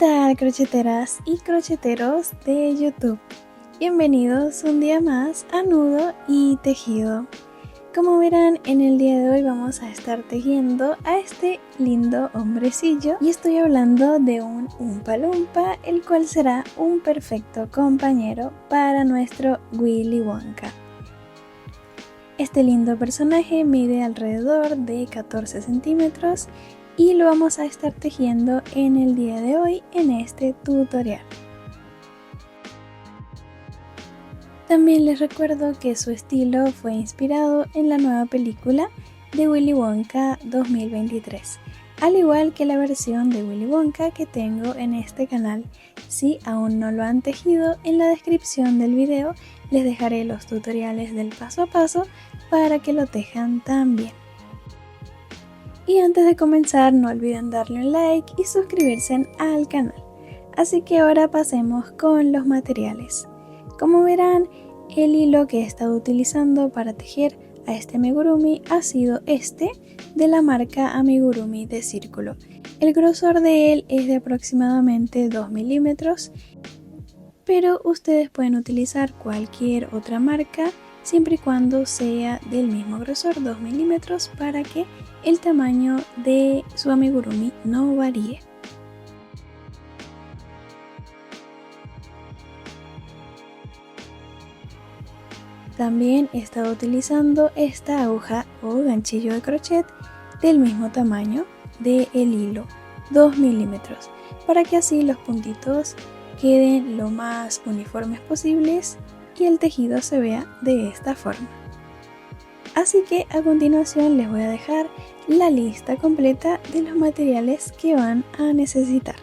tal, crocheteras y crocheteros de YouTube? Bienvenidos un día más a Nudo y Tejido. Como verán, en el día de hoy vamos a estar tejiendo a este lindo hombrecillo y estoy hablando de un Oompa Loompa, el cual será un perfecto compañero para nuestro Willy Wonka. Este lindo personaje mide alrededor de 14 centímetros y lo vamos a estar tejiendo en el día de hoy en este tutorial. También les recuerdo que su estilo fue inspirado en la nueva película de Willy Wonka 2023, al igual que la versión de Willy Wonka que tengo en este canal. Si aún no lo han tejido, en la descripción del video les dejaré los tutoriales del paso a paso para que lo tejan también. Y antes de comenzar no olviden darle un like y suscribirse al canal. Así que ahora pasemos con los materiales. Como verán, el hilo que he estado utilizando para tejer a este amigurumi ha sido este de la marca Amigurumi de Círculo. El grosor de él es de aproximadamente 2 milímetros, pero ustedes pueden utilizar cualquier otra marca siempre y cuando sea del mismo grosor, 2 milímetros, para que el tamaño de su amigurumi no varíe. También he estado utilizando esta aguja o ganchillo de crochet del mismo tamaño del hilo, 2 milímetros, para que así los puntitos queden lo más uniformes posibles y el tejido se vea de esta forma. Así que a continuación les voy a dejar la lista completa de los materiales que van a necesitar.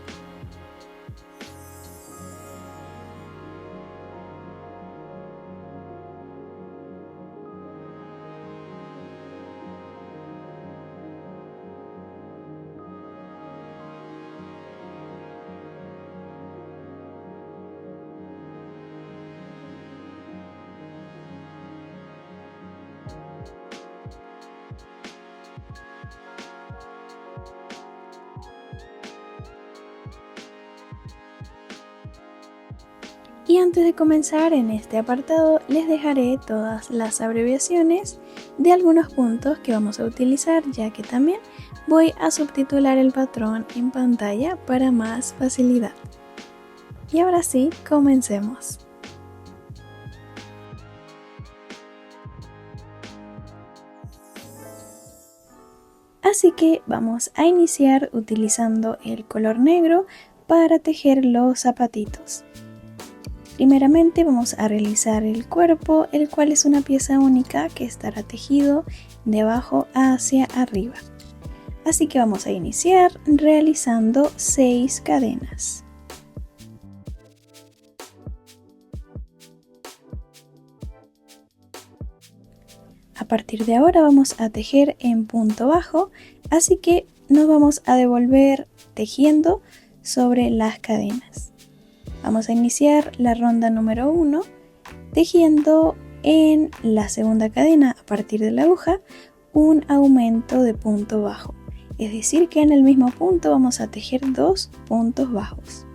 Y antes de comenzar en este apartado les dejaré todas las abreviaciones de algunos puntos que vamos a utilizar, ya que también voy a subtitular el patrón en pantalla para más facilidad. Y ahora sí, comencemos. Así que vamos a iniciar utilizando el color negro para tejer los zapatitos. Primeramente vamos a realizar el cuerpo, el cual es una pieza única que estará tejido de abajo hacia arriba. Así que vamos a iniciar realizando 6 cadenas. A partir de ahora vamos a tejer en punto bajo, así que nos vamos a devolver tejiendo sobre las cadenas. Vamos a iniciar la ronda número 1 tejiendo en la segunda cadena a partir de la aguja un aumento de punto bajo, es decir que en el mismo punto vamos a tejer 2 puntos bajos.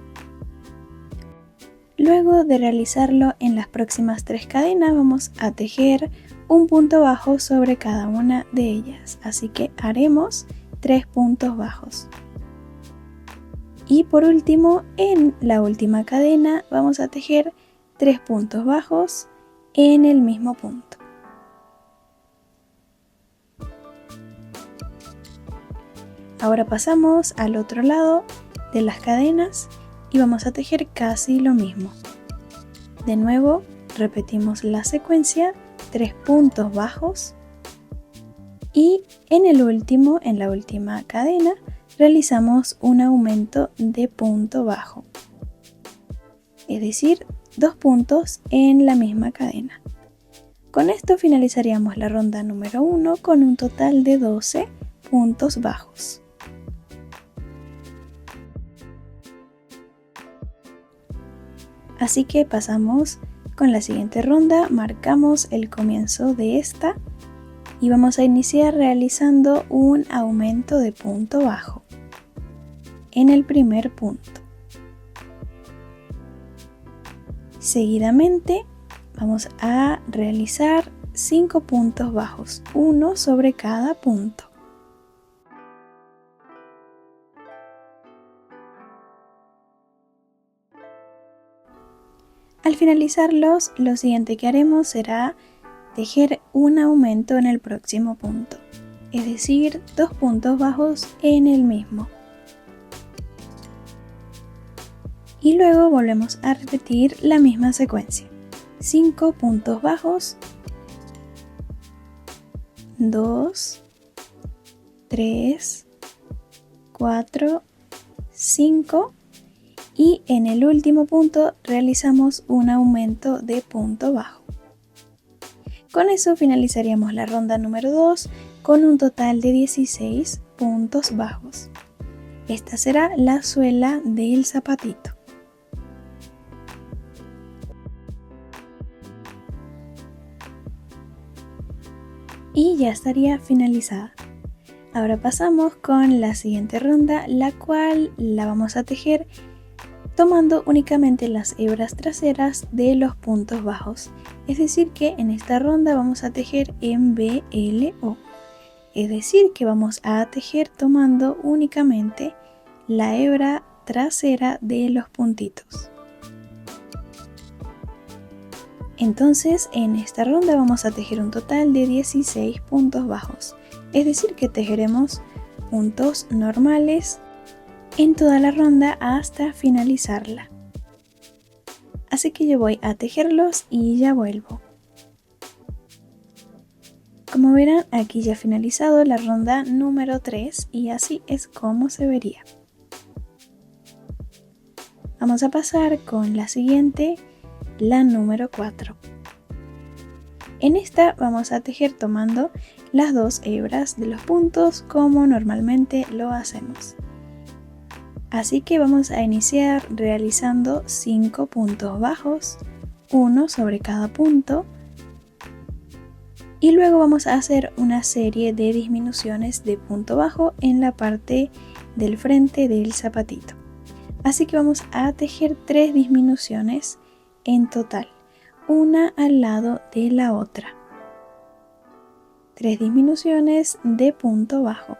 Luego de realizarlo en las próximas 3 cadenas vamos a tejer un punto bajo sobre cada una de ellas, así que haremos 3 puntos bajos. Y por último, en la última cadena vamos a tejer 3 puntos bajos en el mismo punto. Ahora pasamos al otro lado de las cadenas y vamos a tejer casi lo mismo. De nuevo, repetimos la secuencia, 3 puntos bajos y en la última cadena, realizamos un aumento de punto bajo, es decir, 2 puntos en la misma cadena. Con esto finalizaríamos la ronda número 1 con un total de 12 puntos bajos. Así que pasamos con la siguiente ronda, marcamos el comienzo de esta y vamos a iniciar realizando un aumento de punto bajo en el primer punto. Seguidamente vamos a realizar 5 puntos bajos, uno sobre cada punto. Al finalizarlos, lo siguiente que haremos será tejer un aumento en el próximo punto, es decir, 2 puntos bajos en el mismo. Y luego volvemos a repetir la misma secuencia. 5 puntos bajos, 2, 3, 4, 5 y en el último punto realizamos un aumento de punto bajo. Con eso finalizaríamos la ronda número 2 con un total de 16 puntos bajos. Esta será la suela del zapatito. Y ya estaría finalizada. Ahora pasamos con la siguiente ronda, la cual la vamos a tejer tomando únicamente las hebras traseras de los puntos bajos. Es decir que en esta ronda vamos a tejer en BLO. Es decir que vamos a tejer tomando únicamente la hebra trasera de los puntitos. Entonces en esta ronda vamos a tejer un total de 16 puntos bajos, es decir que tejeremos puntos normales en toda la ronda hasta finalizarla. Así que yo voy a tejerlos y ya vuelvo. Como verán, aquí ya ha finalizado la ronda número 3 y así es como se vería. Vamos a pasar con la siguiente, la número 4. En esta vamos a tejer tomando las 2 hebras de los puntos como normalmente lo hacemos. Así que vamos a iniciar realizando 5 puntos bajos, uno sobre cada punto, y luego vamos a hacer una serie de disminuciones de punto bajo en la parte del frente del zapatito. Así que vamos a tejer 3 disminuciones en total, una al lado de la otra. 3 disminuciones de punto bajo.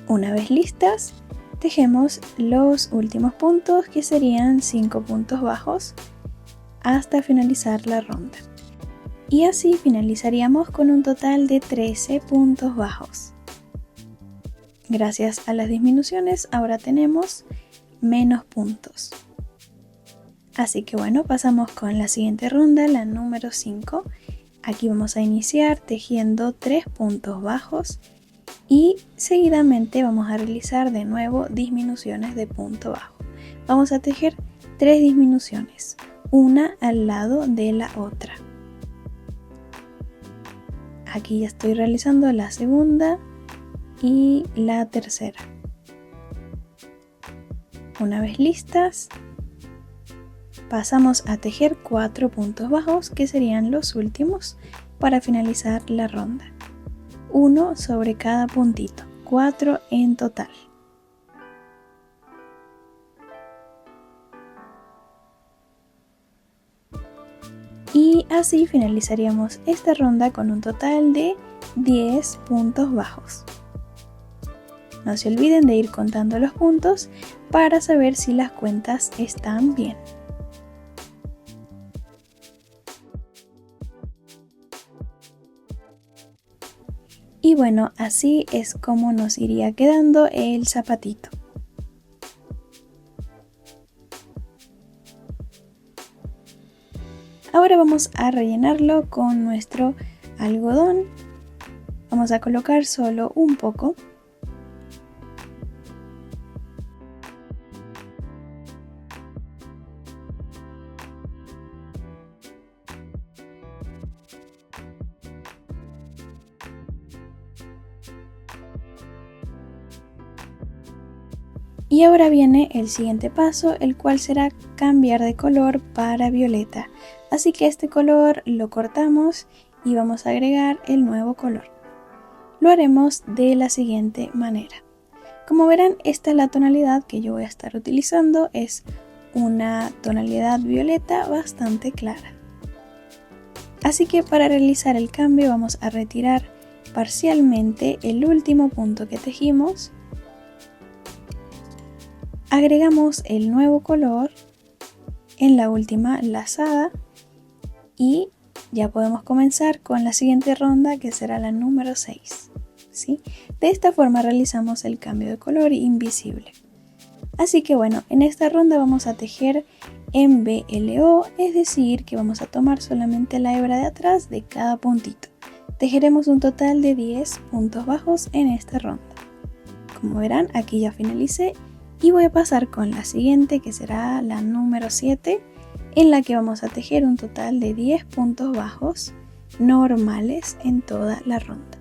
Una vez listas, tejemos los últimos puntos que serían 5 puntos bajos hasta finalizar la ronda. Y así finalizaríamos con un total de 13 puntos bajos. Gracias a las disminuciones ahora tenemos menos puntos. Así que bueno, pasamos con la siguiente ronda, la número 5. Aquí vamos a iniciar tejiendo 3 puntos bajos y seguidamente vamos a realizar de nuevo disminuciones de punto bajo. Vamos a tejer 3 disminuciones, una al lado de la otra. Aquí ya estoy realizando la segunda y la tercera. Una vez listas, pasamos a tejer 4 puntos bajos que serían los últimos para finalizar la ronda. Uno sobre cada puntito, 4 en total. Y así finalizaríamos esta ronda con un total de 10 puntos bajos. No se olviden de ir contando los puntos para saber si las cuentas están bien. Y bueno, así es como nos iría quedando el zapatito. Ahora vamos a rellenarlo con nuestro algodón. Vamos a colocar solo un poco. Y ahora viene el siguiente paso, el cual será cambiar de color para violeta. Así que este color lo cortamos y vamos a agregar el nuevo color. Lo haremos de la siguiente manera. Como verán, esta es la tonalidad que yo voy a estar utilizando, es una tonalidad violeta bastante clara. Así que para realizar el cambio vamos a retirar parcialmente el último punto que tejimos, agregamos el nuevo color en la última lazada y ya podemos comenzar con la siguiente ronda, que será la número 6, ¿sí? De esta forma realizamos el cambio de color invisible. Así que bueno, en esta ronda vamos a tejer en BLO, es decir que vamos a tomar solamente la hebra de atrás de cada puntito. Tejeremos un total de 10 puntos bajos en esta ronda. Como verán, aquí ya finalicé y voy a pasar con la siguiente, que será la número 7, en la que vamos a tejer un total de 10 puntos bajos normales en toda la ronda.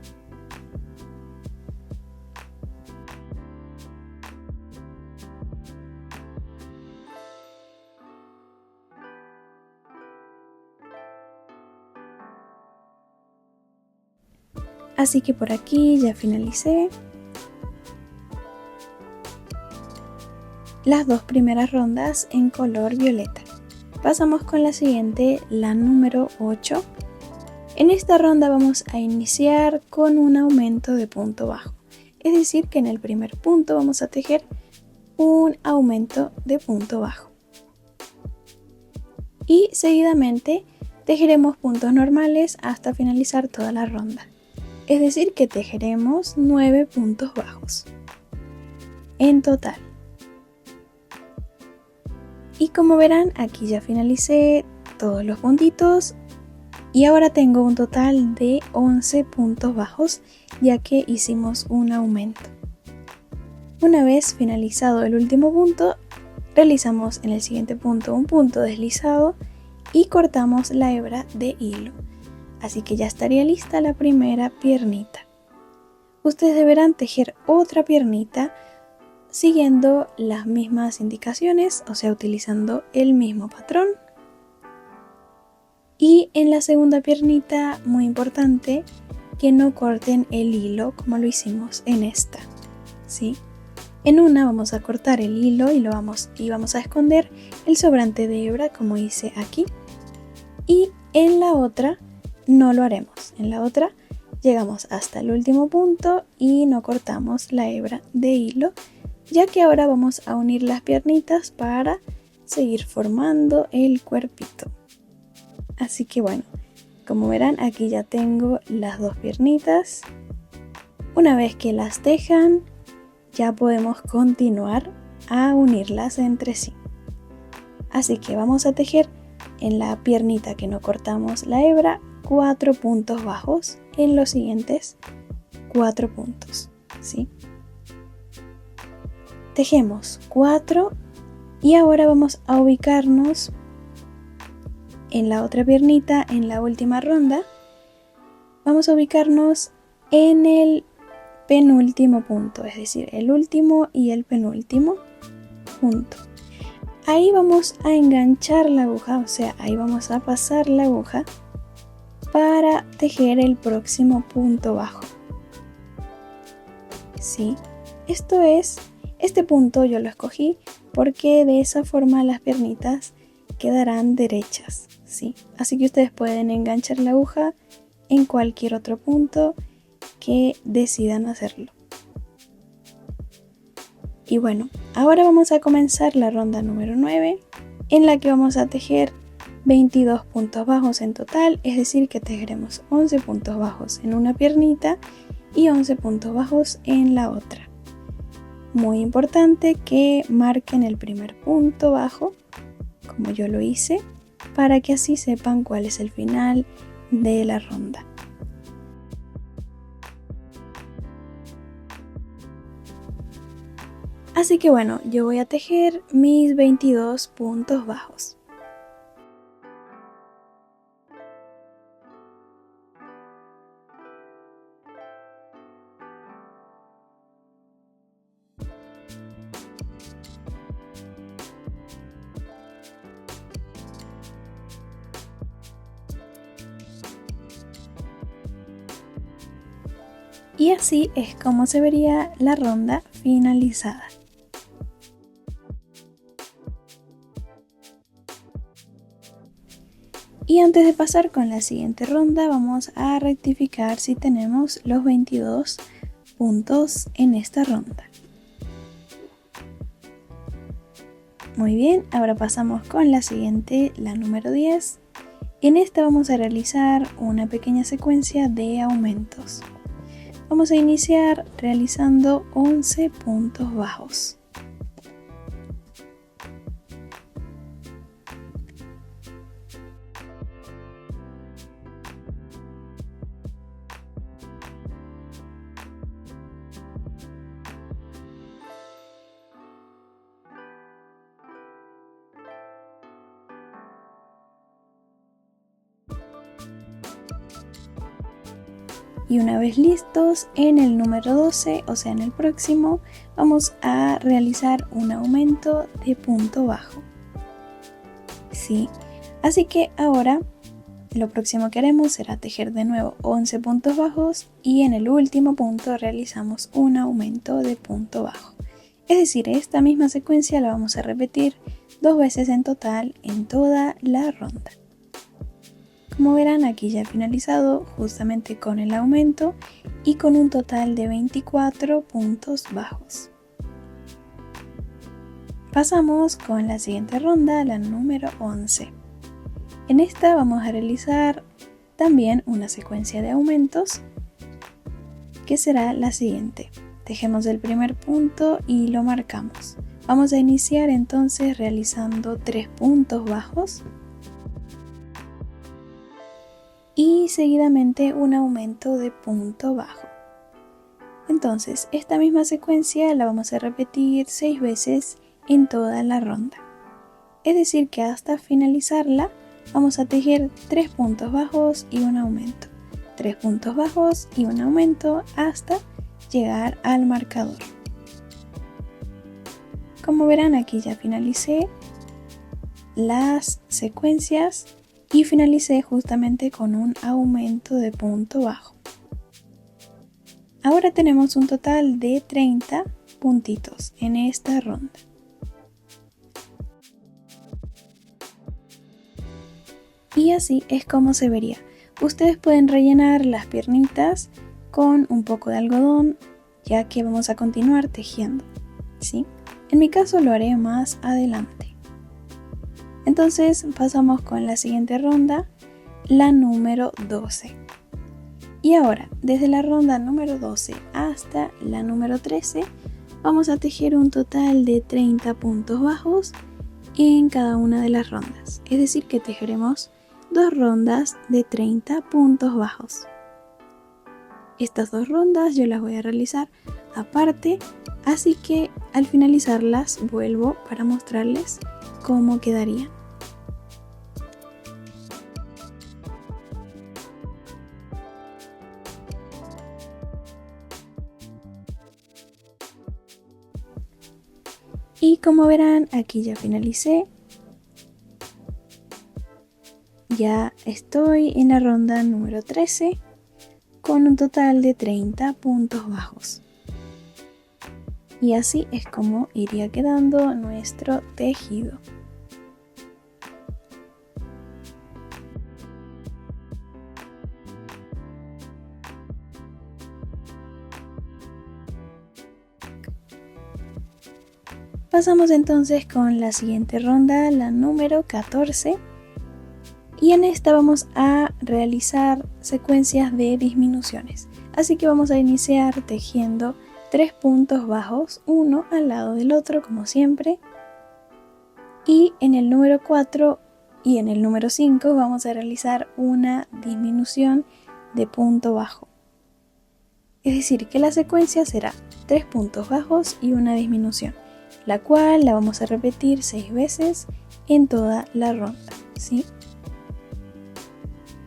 Así que por aquí ya finalicé las dos primeras rondas en color violeta. Pasamos con la siguiente, la número 8. En esta ronda vamos a iniciar con un aumento de punto bajo. Es decir que en el primer punto vamos a tejer un aumento de punto bajo. Y seguidamente tejeremos puntos normales hasta finalizar toda la ronda. Es decir que tejeremos 9 puntos bajos en total. Y como verán, aquí ya finalicé todos los puntitos y ahora tengo un total de 11 puntos bajos, ya que hicimos un aumento. Una vez finalizado el último punto, realizamos en el siguiente punto un punto deslizado y cortamos la hebra de hilo. Así que ya estaría lista la primera piernita. Ustedes deberán tejer otra piernita siguiendo las mismas indicaciones, o sea, utilizando el mismo patrón. Y en la segunda piernita, muy importante, que no corten el hilo como lo hicimos en esta, ¿sí? En una vamos a cortar el hilo y vamos a esconder el sobrante de hebra como hice aquí. Y en la otra no lo haremos. En la otra llegamos hasta el último punto y no cortamos la hebra de hilo, ya que ahora vamos a unir las piernitas para seguir formando el cuerpito. Así que bueno, como verán, aquí ya tengo las dos piernitas. Una vez que las tejan, ya podemos continuar a unirlas entre sí. Así que vamos a tejer en la piernita que no cortamos la hebra 4 puntos bajos en los siguientes 4 puntos, ¿sí? Tejemos 4 y ahora vamos a ubicarnos en la otra piernita, en la última ronda. Vamos a ubicarnos en el penúltimo punto, es decir, el último y el penúltimo punto. Ahí vamos a enganchar la aguja, o sea, ahí vamos a pasar la aguja para tejer el próximo punto bajo. ¿Sí? Este punto yo lo escogí porque de esa forma las piernitas quedarán derechas, ¿sí? Así que ustedes pueden enganchar la aguja en cualquier otro punto que decidan hacerlo. Y bueno, ahora vamos a comenzar la ronda número 9, en la que vamos a tejer 22 puntos bajos en total, es decir que tejeremos 11 puntos bajos en una piernita y 11 puntos bajos en la otra. Muy importante que marquen el primer punto bajo, como yo lo hice, para que así sepan cuál es el final de la ronda. Así que bueno, yo voy a tejer mis 22 puntos bajos. Y así es como se vería la ronda finalizada. Y antes de pasar con la siguiente ronda, vamos a rectificar si tenemos los 22 puntos en esta ronda. Muy bien, ahora pasamos con la siguiente, la número 10. En esta vamos a realizar una pequeña secuencia de aumentos. Vamos a iniciar realizando 11 puntos bajos. Y una vez listos, en el número 12, o sea en el próximo, vamos a realizar un aumento de punto bajo. Sí, así que ahora lo próximo que haremos será tejer de nuevo 11 puntos bajos y en el último punto realizamos un aumento de punto bajo. Es decir, esta misma secuencia la vamos a repetir 2 veces en total en toda la ronda. Como verán, aquí ya he finalizado justamente con el aumento y con un total de 24 puntos bajos. Pasamos con la siguiente ronda, la número 11. En esta vamos a realizar también una secuencia de aumentos que será la siguiente. Tejemos el primer punto y lo marcamos. Vamos a iniciar entonces realizando 3 puntos bajos y seguidamente un aumento de punto bajo. Entonces, esta misma secuencia la vamos a repetir 6 veces en toda la ronda. Es decir, que hasta finalizarla vamos a tejer 3 puntos bajos y un aumento. 3 puntos bajos y un aumento hasta llegar al marcador. Como verán, aquí ya finalicé las secuencias y finalicé justamente con un aumento de punto bajo. Ahora tenemos un total de 30 puntitos en esta ronda. Y así es como se vería. Ustedes pueden rellenar las piernitas con un poco de algodón, ya que vamos a continuar tejiendo, ¿sí? En mi caso lo haré más adelante. Entonces pasamos con la siguiente ronda, la número 12. Y ahora, desde la ronda número 12 hasta la número 13, vamos a tejer un total de 30 puntos bajos en cada una de las rondas. Es decir, que tejeremos 2 rondas de 30 puntos bajos. Estas 2 rondas yo las voy a realizar aparte, así que al finalizarlas vuelvo para mostrarles cómo quedarían. Y como verán, aquí ya finalicé. Ya estoy en la ronda número 13 con un total de 30 puntos bajos. Y así es como iría quedando nuestro tejido. Pasamos entonces con la siguiente ronda, la número 14. Y en esta vamos a realizar secuencias de disminuciones. Así que vamos a iniciar tejiendo 3 puntos bajos, uno al lado del otro como siempre. Y en el número 4 y en el número 5 vamos a realizar una disminución de punto bajo. Es decir, que la secuencia será 3 puntos bajos y una disminución, la cual la vamos a repetir 6 veces en toda la ronda, ¿sí?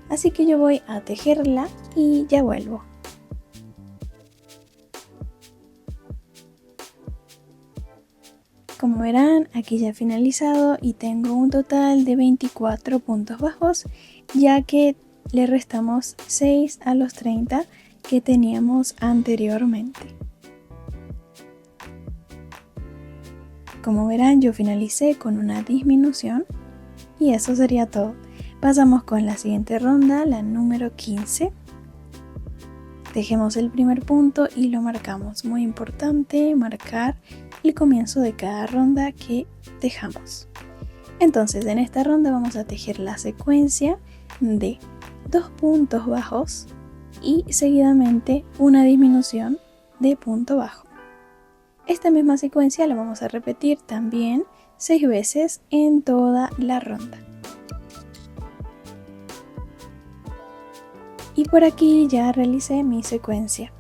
Así que yo voy a tejerla y ya vuelvo. Como verán, aquí ya he finalizado y tengo un total de 24 puntos bajos, ya que le restamos 6 a los 30 que teníamos anteriormente. Como verán, yo finalicé con una disminución y eso sería todo. Pasamos con la siguiente ronda, la número 15. Tejemos el primer punto y lo marcamos. Muy importante marcar el comienzo de cada ronda que tejamos. Entonces, en esta ronda vamos a tejer la secuencia de 2 puntos bajos y seguidamente una disminución de punto bajo. Esta misma secuencia la vamos a repetir también 6 veces en toda la ronda. Y por aquí ya realicé mi secuencia.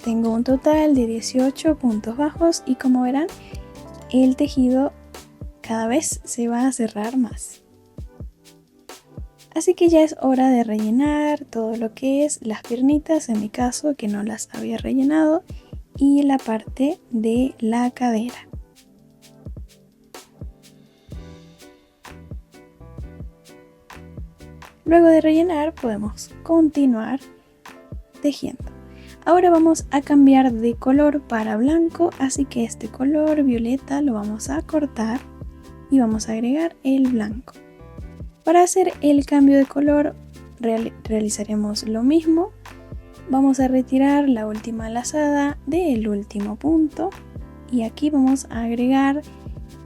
Tengo un total de 18 puntos bajos y como verán, el tejido cada vez se va a cerrar más. Así que ya es hora de rellenar todo lo que es las piernitas, en mi caso que no las había rellenado, y la parte de la cadera. Luego de rellenar podemos continuar tejiendo. Ahora vamos a cambiar de color para blanco, así que este color violeta lo vamos a cortar y vamos a agregar el blanco. Para hacer el cambio de color realizaremos lo mismo. Vamos a retirar la última lazada del último punto y aquí vamos a agregar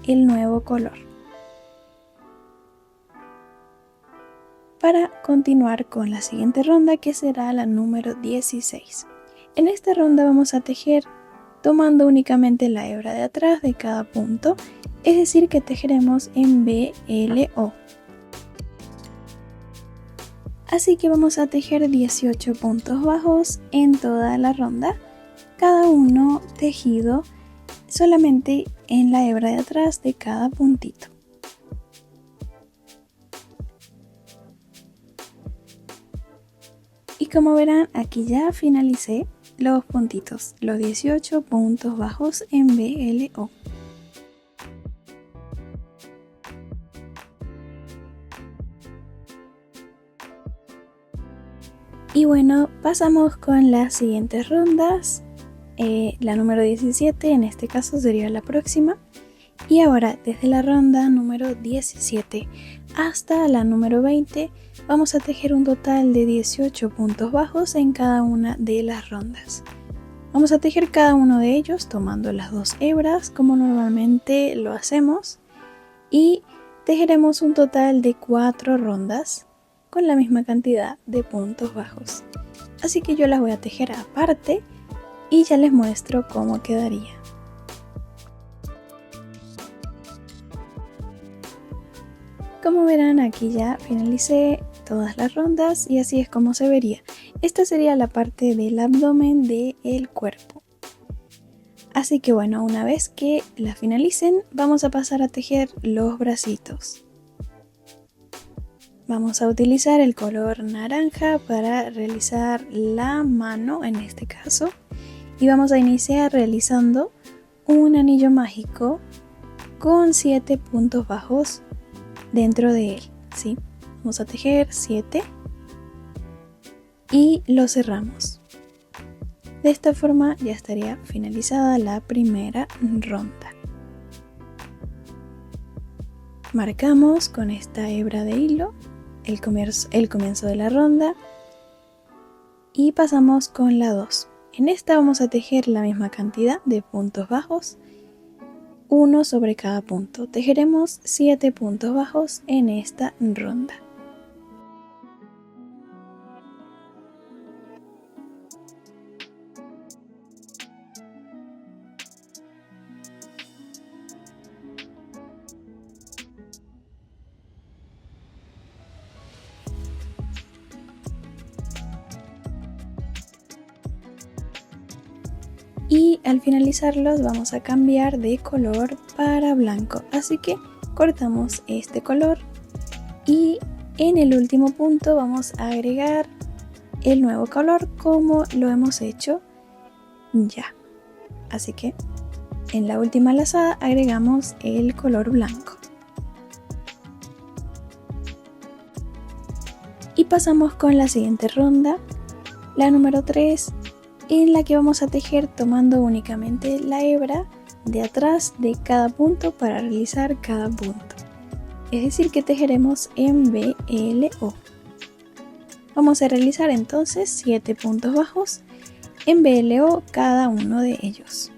el nuevo color. Para continuar con la siguiente ronda, que será la número 16. En esta ronda vamos a tejer tomando únicamente la hebra de atrás de cada punto, es decir que tejeremos en BLO. Así que vamos a tejer 18 puntos bajos en toda la ronda, cada uno tejido solamente en la hebra de atrás de cada puntito. Y como verán, aquí ya finalicé los puntitos, los 18 puntos bajos en BLO. Y bueno, pasamos con las siguientes rondas. La número 17 en este caso sería la próxima. Y ahora desde la ronda número 17 hasta la número 20 vamos a tejer un total de 18 puntos bajos en cada una de las rondas. Vamos a tejer cada uno de ellos tomando las 2 hebras como normalmente lo hacemos y tejeremos un total de 4 rondas con la misma cantidad de puntos bajos. Así que yo las voy a tejer aparte y ya les muestro cómo quedaría. Como verán, aquí ya finalicé todas las rondas y así es como se vería. Esta sería la parte del abdomen del cuerpo. Así que bueno, una vez que la finalicen, vamos a pasar a tejer los bracitos. Vamos a utilizar el color naranja para realizar la mano en este caso. Y vamos a iniciar realizando un anillo mágico con 7 puntos bajos dentro de él, ¿sí? Vamos a tejer 7 y lo cerramos. De esta forma ya estaría finalizada la primera ronda. Marcamos con esta hebra de hilo el comienzo de la ronda y pasamos con la 2. En esta vamos a tejer la misma cantidad de puntos bajos, uno sobre cada punto. Tejeremos 7 puntos bajos en esta ronda. Y al finalizarlos vamos a cambiar de color para blanco, así que cortamos este color y en el último punto vamos a agregar el nuevo color como lo hemos hecho ya. Así que en la última lazada agregamos el color blanco y pasamos con la siguiente ronda La número 3, en la que vamos a tejer tomando únicamente la hebra de atrás de cada punto para realizar cada punto. Es decir, que tejeremos en BLO. Vamos a realizar entonces 7 puntos bajos en BLO cada uno de ellos.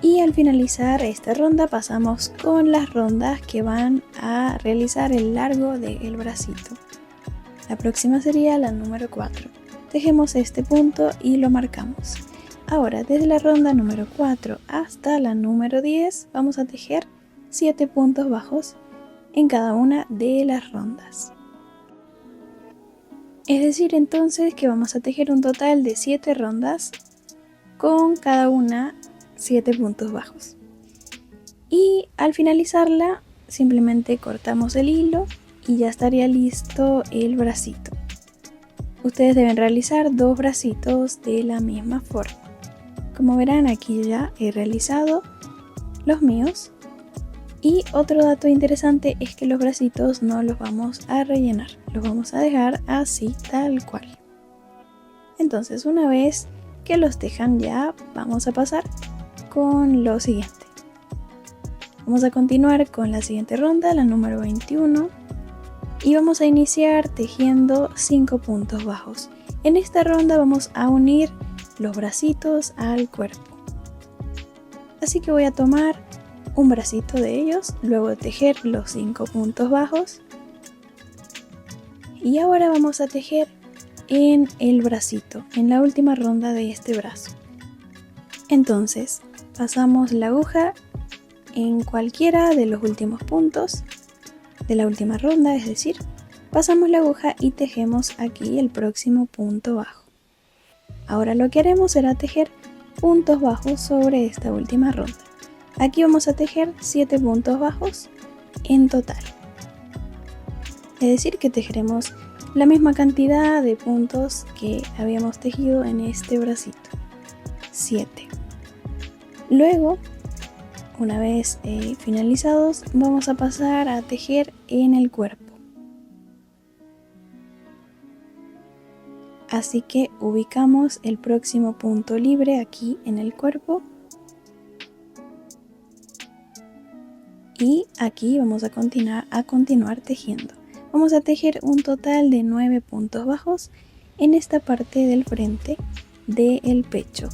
Y al finalizar esta ronda pasamos con las rondas que van a realizar el largo del bracito. La próxima sería la número 4. Tejemos este punto y lo marcamos. Ahora desde la ronda número 4 hasta la número 10 vamos a tejer 7 puntos bajos en cada una de las rondas. Es decir entonces que vamos a tejer un total de 7 rondas con cada una 7 puntos bajos. Y al finalizarla simplemente cortamos el hilo y ya estaría listo el bracito. Ustedes deben realizar 2 bracitos de la misma forma. Como verán, aquí ya he realizado los míos. Y otro dato interesante es que los bracitos no los vamos a rellenar, los vamos a dejar así tal cual. Entonces una vez que los tejan ya vamos a pasar con lo siguiente. Vamos a continuar con la siguiente ronda, la número 21, y vamos a iniciar tejiendo 5 puntos bajos. En esta ronda vamos a unir los bracitos al cuerpo. Así que voy a tomar un bracito de ellos, luego de tejer los 5 puntos bajos. Y ahora vamos a tejer en el bracito, en la última ronda de este brazo. Entonces, pasamos la aguja en cualquiera de los últimos puntos de la última ronda, es decir, pasamos la aguja y tejemos aquí el próximo punto bajo. Ahora lo que haremos será tejer puntos bajos sobre esta última ronda. Aquí vamos a tejer 7 puntos bajos en total. Es decir, que tejeremos la misma cantidad de puntos que habíamos tejido en este bracito, 7. Luego, una vez finalizados, vamos a pasar a tejer en el cuerpo. Así que ubicamos el próximo punto libre aquí en el cuerpo. Y aquí vamos a continuar tejiendo. Vamos a tejer un total de 9 puntos bajos en esta parte del frente del pecho.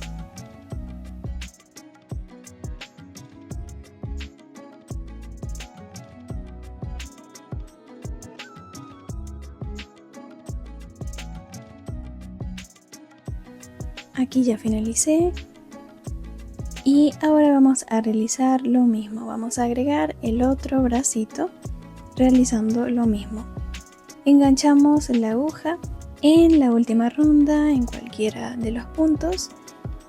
Aquí ya finalicé y ahora vamos a realizar lo mismo. Vamos a agregar el otro bracito realizando lo mismo. Enganchamos la aguja en la última ronda en cualquiera de los puntos.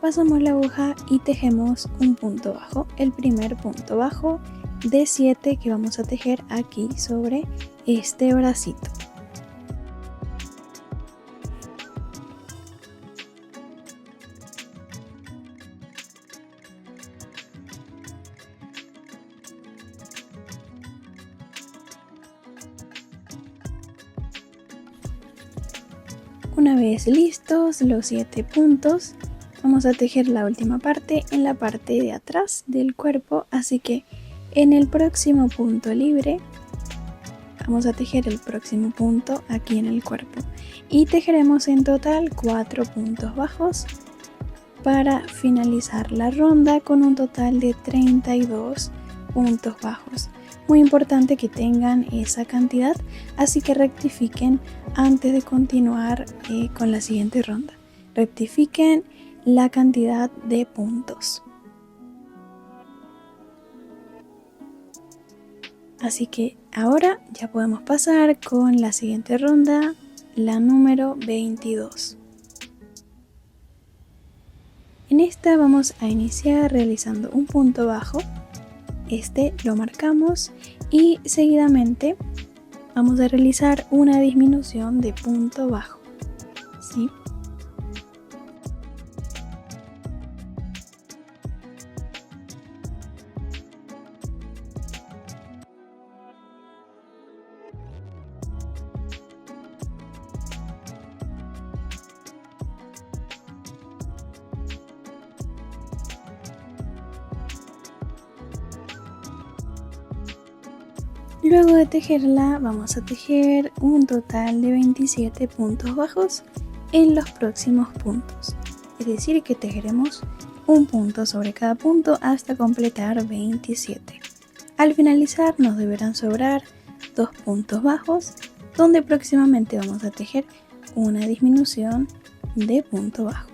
Pasamos la aguja y tejemos un punto bajo, el primer punto bajo de 7 que vamos a tejer aquí sobre este bracito. Una vez listos los 7 puntos, vamos a tejer la última parte en la parte de atrás del cuerpo, así que en el próximo punto libre vamos a tejer el próximo punto aquí en el cuerpo y tejeremos en total 4 puntos bajos para finalizar la ronda con un total de 32 puntos bajos. Muy importante que tengan esa cantidad, así que rectifiquen antes de continuar con la siguiente ronda. Rectifiquen la cantidad de puntos. Así que ahora ya podemos pasar con la siguiente ronda, la número 22. En esta vamos a iniciar realizando un punto bajo este lo marcamos y seguidamente vamos a realizar una disminución de punto bajo, ¿sí? Luego de tejerla vamos a tejer un total de 27 puntos bajos en los próximos puntos, es decir que tejeremos un punto sobre cada punto hasta completar 27. Al finalizar nos deberán sobrar 2 puntos bajos donde próximamente vamos a tejer una disminución de punto bajo.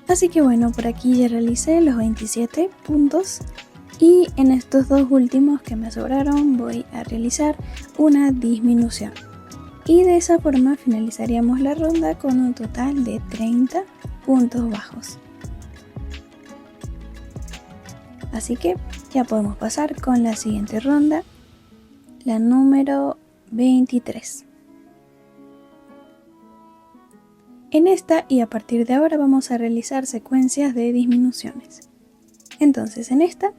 Así que bueno, por aquí ya realicé los 27 puntos y en estos dos últimos que me sobraron voy a realizar una disminución. Y de esa forma finalizaríamos la ronda con un total de 30 puntos bajos. Así que ya podemos pasar con la siguiente ronda, la número 23. En esta y a partir de ahora vamos a realizar secuencias de disminuciones. Entonces en esta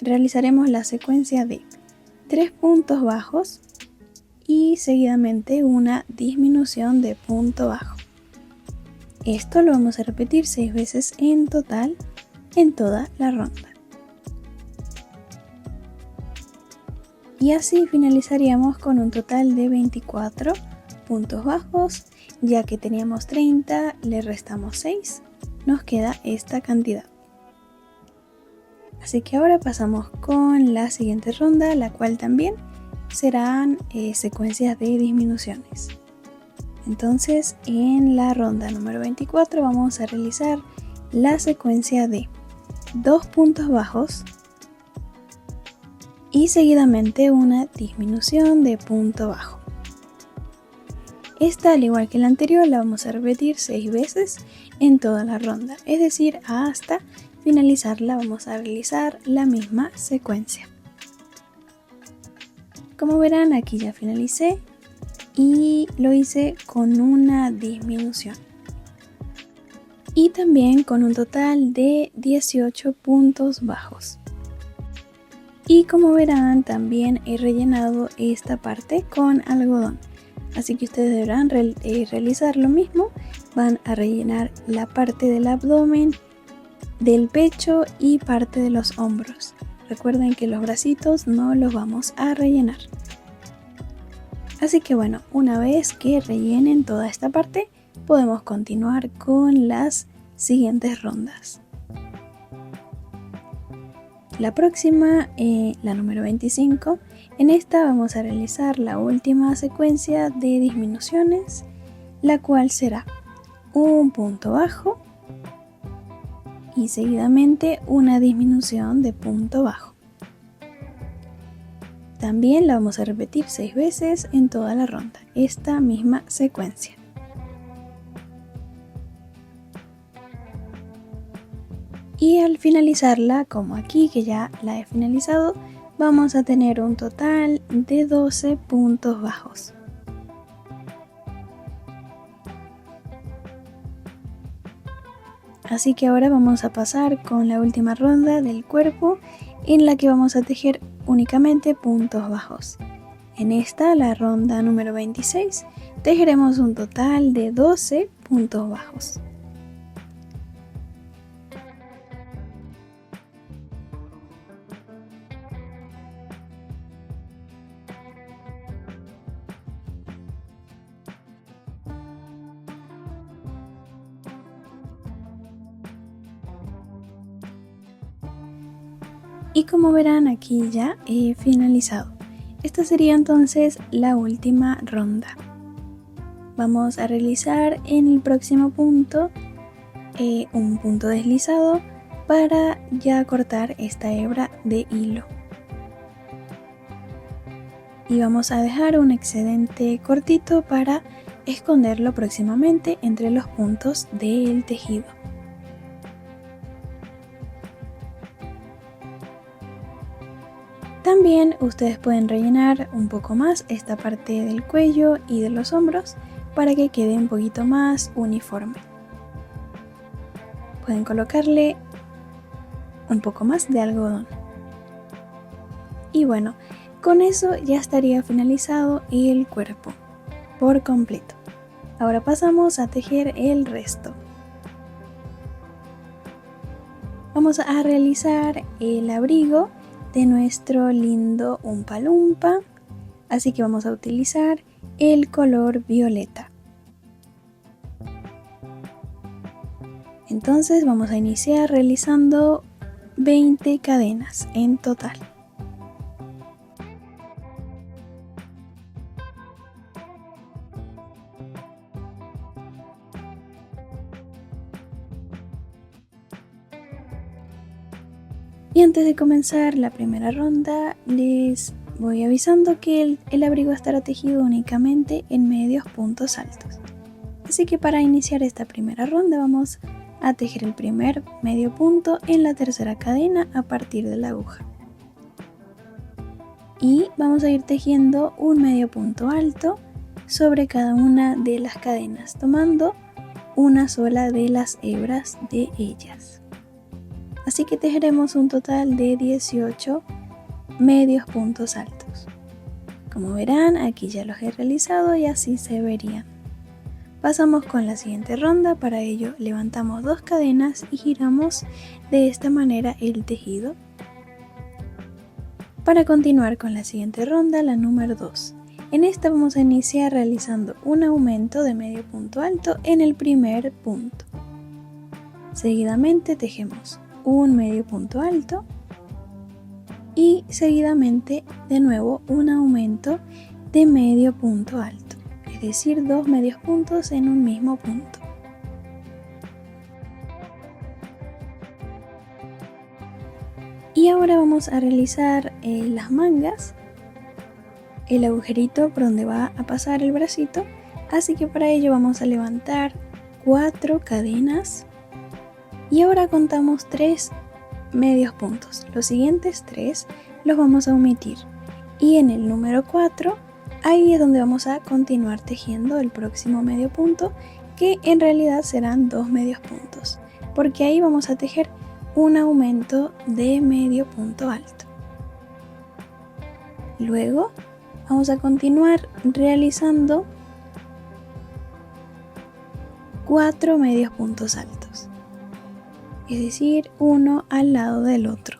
realizaremos la secuencia de 3 puntos bajos y seguidamente una disminución de punto bajo. Esto lo vamos a repetir 6 veces en total en toda la ronda. Y así finalizaríamos con un total de 24 puntos bajos. Ya que teníamos 30, le restamos 6, nos queda esta cantidad. Así que ahora pasamos con la siguiente ronda, la cual también serán secuencias de disminuciones. Entonces en la ronda número 24 vamos a realizar la secuencia de 2 puntos bajos y seguidamente una disminución de punto bajo. Esta, al igual que la anterior, la vamos a repetir 6 veces en toda la ronda, es decir, hasta finalizarla vamos a realizar la misma secuencia. Como verán, aquí ya finalicé y lo hice con una disminución. Y también con un total de 18 puntos bajos. Y como verán, también he rellenado esta parte con algodón. Así que ustedes deberán realizar lo mismo. Van a rellenar la parte del abdomen, del pecho y parte de los hombros. Recuerden que los bracitos no los vamos a rellenar. Así que bueno, una vez que rellenen toda esta parte, podemos continuar con las siguientes rondas. La próxima, la número 25, en esta vamos a realizar la última secuencia de disminuciones, la cual será un punto bajo y seguidamente una disminución de punto bajo. También la vamos a repetir 6 veces en toda la ronda, esta misma secuencia. Y al finalizarla, como aquí que ya la he finalizado, vamos a tener un total de 12 puntos bajos. Así que ahora vamos a pasar con la última ronda del cuerpo, en la que vamos a tejer únicamente puntos bajos. En esta, la ronda número 26, tejeremos un total de 12 puntos bajos. Y como verán, aquí ya he finalizado. Esta sería entonces la última ronda. Vamos a realizar en el próximo punto un punto deslizado para ya cortar esta hebra de hilo. y vamos a dejar un excedente cortito para esconderlo próximamente entre los puntos del tejido. También ustedes pueden rellenar un poco más esta parte del cuello y de los hombros para que quede un poquito más uniforme. Pueden colocarle un poco más de algodón. Y bueno, con eso ya estaría finalizado el cuerpo por completo. Ahora pasamos a tejer el resto. Vamos a realizar el abrigo de nuestro lindo Oompa Loompa, así que vamos a utilizar el color violeta. Entonces vamos a iniciar realizando 20 cadenas en total. Y antes de comenzar la primera ronda, les voy avisando que el abrigo estará tejido únicamente en medios puntos altos. Así que para iniciar esta primera ronda vamos a tejer el primer medio punto en la tercera cadena a partir de la aguja. Y vamos a ir tejiendo un medio punto alto sobre cada una de las cadenas, tomando una sola de las hebras de ellas. Así que tejeremos un total de 18 medios puntos altos. Como verán, aquí ya los he realizado y así se verían. Pasamos con la siguiente ronda. Para ello levantamos 2 cadenas y giramos de esta manera el tejido. Para continuar con la siguiente ronda, la número 2. En esta vamos a iniciar realizando un aumento de medio punto alto en el primer punto. Seguidamente tejemos un medio punto alto y seguidamente de nuevo un aumento de medio punto alto, es decir, 2 medios puntos en un mismo punto. Y ahora vamos a realizar las mangas, el agujerito por donde va a pasar el bracito, así que para ello vamos a levantar 4 cadenas. Y ahora contamos 3 medios puntos. Los siguientes 3 los vamos a omitir. Y en el número 4, ahí es donde vamos a continuar tejiendo el próximo medio punto, que en realidad serán 2 medios puntos, porque ahí vamos a tejer un aumento de medio punto alto. Luego vamos a continuar realizando 4 medios puntos altos, es decir, uno al lado del otro.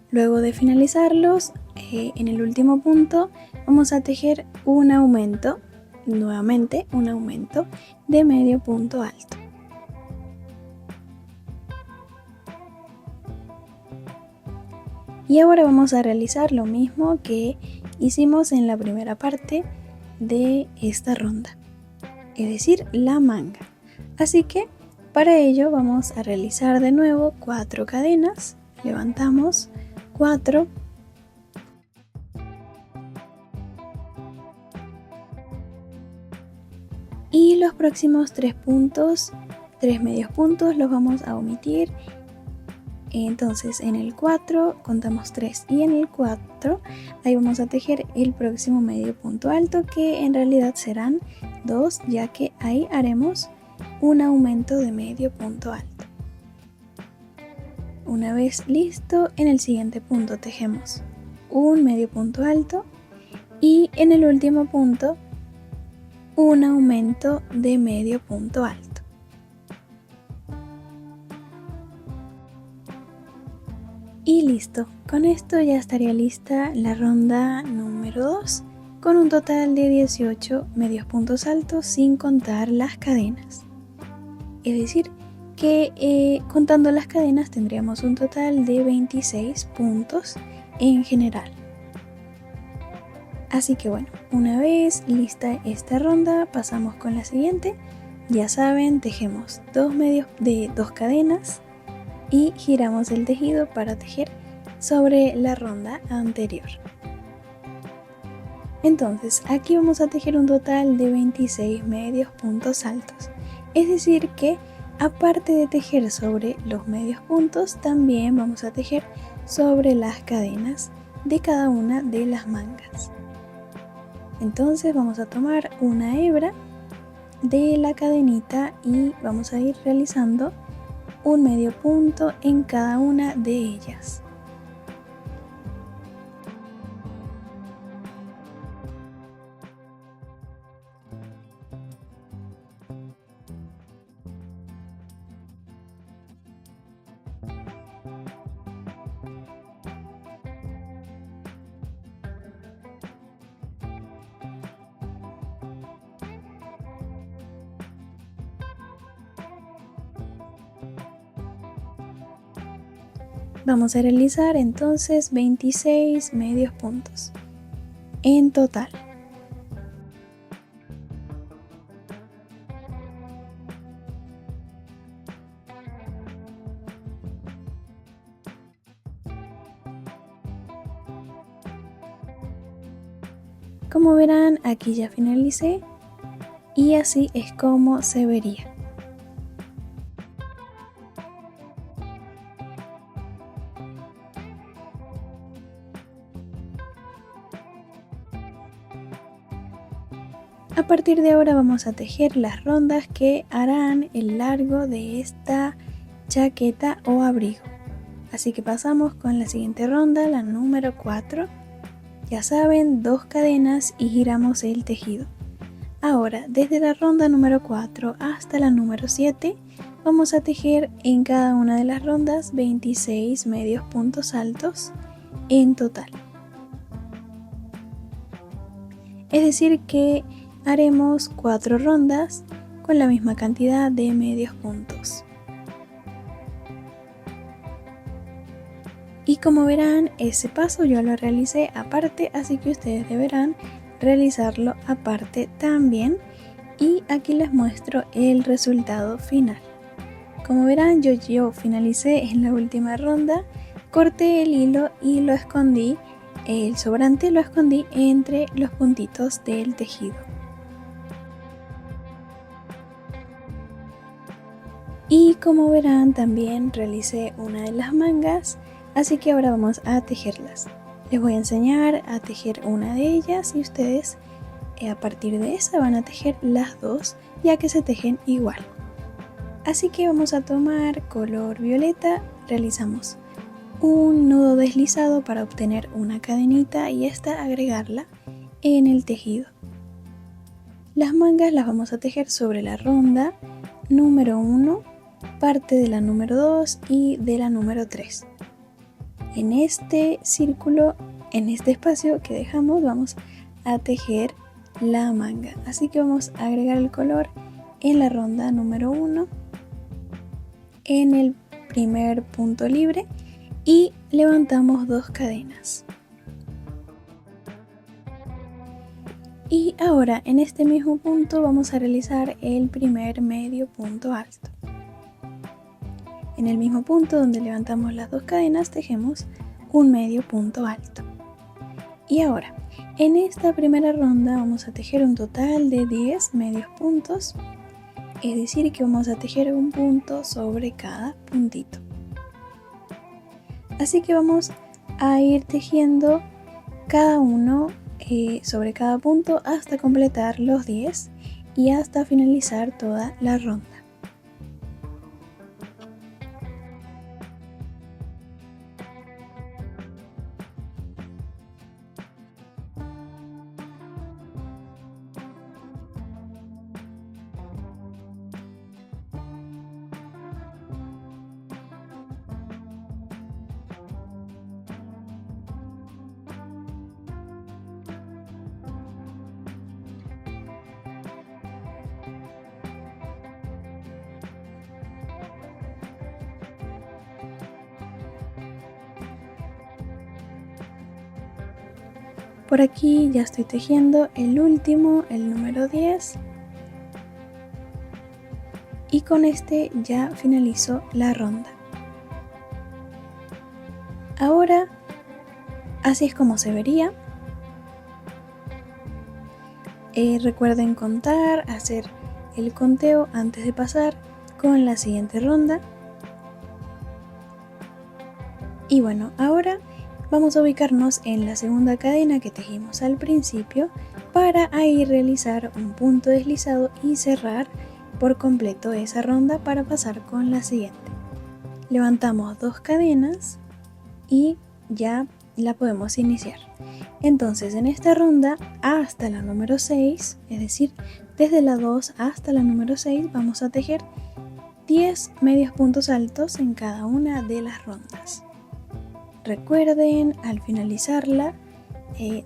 Luego de finalizarlos, en el último punto vamos a tejer un aumento, nuevamente un aumento de medio punto alto. Y ahora vamos a realizar lo mismo que hicimos en la primera parte de esta ronda, es decir, la manga. Así que para ello vamos a realizar de nuevo 4 cadenas, levantamos 4 y los próximos 3 puntos, 3 medios puntos los vamos a omitir. Entonces en el 4 contamos 3 y en el 4 ahí vamos a tejer el próximo medio punto alto, que en realidad serán 2, ya que ahí haremos un aumento de medio punto alto. Una vez listo, en el siguiente punto tejemos un medio punto alto y en el último punto un aumento de medio punto alto. Y listo, con esto ya estaría lista la ronda número 2 con un total de 18 medios puntos altos sin contar las cadenas. Es decir, que contando las cadenas tendríamos un total de 26 puntos en general. Así que bueno, una vez lista esta ronda pasamos con la siguiente. Ya saben, tejemos 2 medios de 2 cadenas y giramos el tejido para tejer sobre la ronda anterior. Entonces aquí vamos a tejer un total de 26 medios puntos altos, es decir que aparte de tejer sobre los medios puntos, también vamos a tejer sobre las cadenas de cada una de las mangas. Entonces vamos a tomar una hebra de la cadenita y vamos a ir realizando un medio punto en cada una de ellas. Vamos a realizar entonces 26 medios puntos en total. Como verán, aquí ya finalicé y así es como se vería. A partir de ahora vamos a tejer las rondas que harán el largo de esta chaqueta o abrigo. Así que pasamos con la siguiente ronda, la número 4. Ya saben, 2 cadenas y giramos el tejido. Ahora, desde la ronda número 4 hasta la número 7, vamos a tejer en cada una de las rondas 26 medios puntos altos en total. Es decir que haremos 4 rondas con la misma cantidad de medios puntos. Y como verán, ese paso yo lo realicé aparte, así que ustedes deberán realizarlo aparte también. Y aquí les muestro el resultado final. Como verán, yo finalicé en la última ronda, corté el hilo y lo escondí, el sobrante lo escondí entre los puntitos del tejido. Y como verán, también realicé una de las mangas, así que ahora vamos a tejerlas. Les voy a enseñar a tejer una de ellas y ustedes a partir de esa van a tejer las dos, ya que se tejen igual. Así que vamos a tomar color violeta, realizamos un nudo deslizado para obtener una cadenita y esta agregarla en el tejido. Las mangas las vamos a tejer sobre la ronda número 1, parte de la número 2 y de la número 3. En este círculo, en este espacio que dejamos, vamos a tejer la manga. Así que vamos a agregar el color en la ronda número 1, en el primer punto libre y levantamos 2 cadenas. Y ahora en este mismo punto vamos a realizar el primer medio punto alto. En el mismo punto donde levantamos las 2 cadenas tejemos un medio punto alto. Y ahora, en esta primera ronda vamos a tejer un total de 10 medios puntos, es decir que vamos a tejer un punto sobre cada puntito. Así que vamos a ir tejiendo cada uno sobre cada punto hasta completar los 10 y hasta finalizar toda la ronda. Por aquí ya estoy tejiendo el último, el número 10. Y con este ya finalizo la ronda. Ahora, así es como se vería. Recuerden contar, hacer el conteo antes de pasar con la siguiente ronda. Y bueno, ahora vamos a ubicarnos en la segunda cadena que tejimos al principio para ahí realizar un punto deslizado y cerrar por completo esa ronda para pasar con la siguiente. Levantamos 2 cadenas y ya la podemos iniciar. Entonces en esta ronda hasta la número 6, es decir, desde la 2 hasta la número 6 vamos a tejer 10 medios puntos altos en cada una de las rondas. Recuerden al finalizarla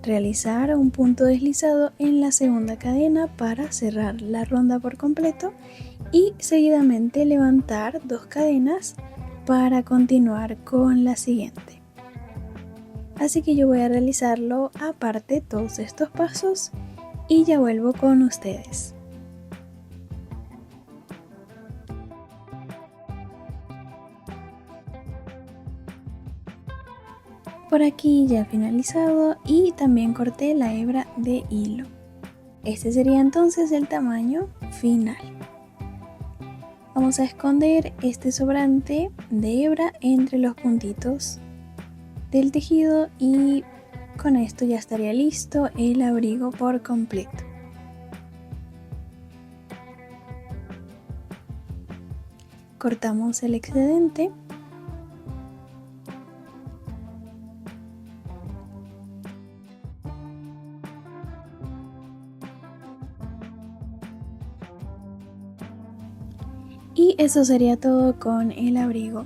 realizar un punto deslizado en la segunda cadena para cerrar la ronda por completo y seguidamente levantar 2 cadenas para continuar con la siguiente. Así que yo voy a realizarlo aparte todos estos pasos y ya vuelvo con ustedes. Por aquí ya he finalizado y también corté la hebra de hilo. Este sería entonces el tamaño final. Vamos a esconder este sobrante de hebra entre los puntitos del tejido y con esto ya estaría listo el abrigo por completo. Cortamos el excedente. Y eso sería todo con el abrigo.